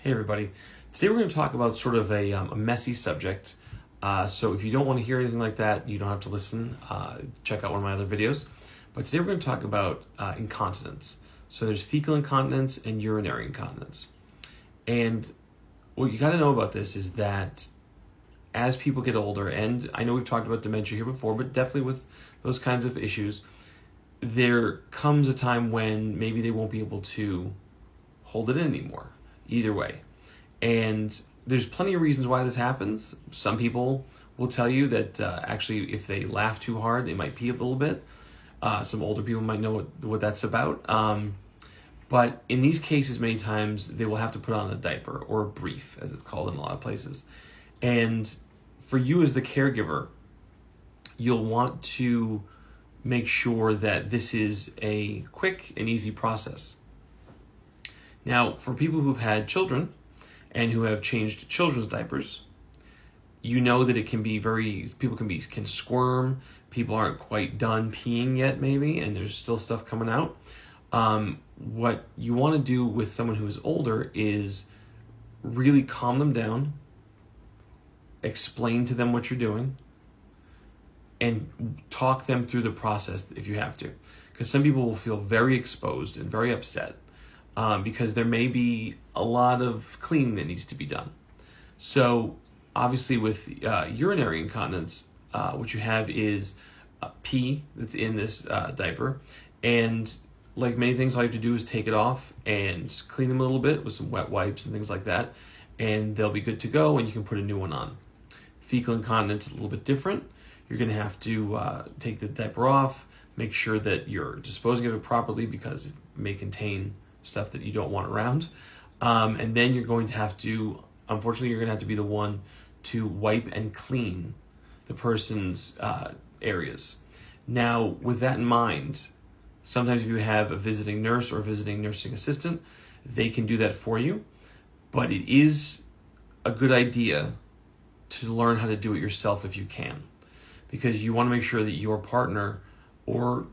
Hey everybody. Today we're going to talk about sort of a messy subject. So if you don't want to hear anything like that, you don't have to listen. Check out one of my other videos. But today we're going to talk about incontinence. So there's fecal incontinence and urinary incontinence. And what you got to know about this is that as people get older, and I know we've talked about dementia here before, but definitely with those kinds of issues, there comes a time when maybe they won't be able to hold it in anymore. Either way. And there's plenty of reasons why this happens. Some people will tell you that actually if they laugh too hard, they might pee a little bit. Some older people might know what that's about. But in these cases, many times they will have to put on a diaper or a brief, as it's called in a lot of places. And for you as the caregiver, you'll want to make sure that this is a quick and easy process. Now, for people who've had children and who have changed children's diapers, you know that it can be people can squirm, people aren't quite done peeing yet maybe, and there's still stuff coming out. What you want to do with someone who is older is really calm them down, explain to them what you're doing, and talk them through the process if you have to. Because some people will feel very exposed and very upset. Because there may be a lot of cleaning that needs to be done. So obviously with urinary incontinence, what you have is pee that's in this diaper. And like many things, all you have to do is take it off and clean them a little bit with some wet wipes and things like that. And they'll be good to go and you can put a new one on. Fecal incontinence is a little bit different. You're going to have to take the diaper off, make sure that you're disposing of it properly because it may contain stuff that you don't want around. And then you're going to have to, unfortunately, you're going to have to be the one to wipe and clean the person's areas. Now, with that in mind, sometimes if you have a visiting nurse or a visiting nursing assistant, they can do that for you. But it is a good idea to learn how to do it yourself if you can. Because you want to make sure that your partner or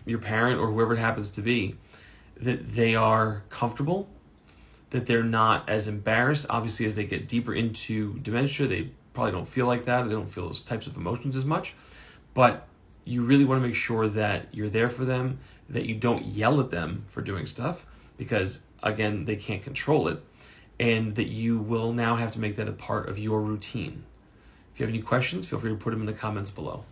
your parent or whoever it happens to be, that they are comfortable, that they're not as embarrassed. Obviously, as they get deeper into dementia, they probably don't feel like that. They don't feel those types of emotions as much. But you really want to make sure that you're there for them, that you don't yell at them for doing stuff, because, again, they can't control it, and that you will now have to make that a part of your routine. If you have any questions, feel free to put them in the comments below.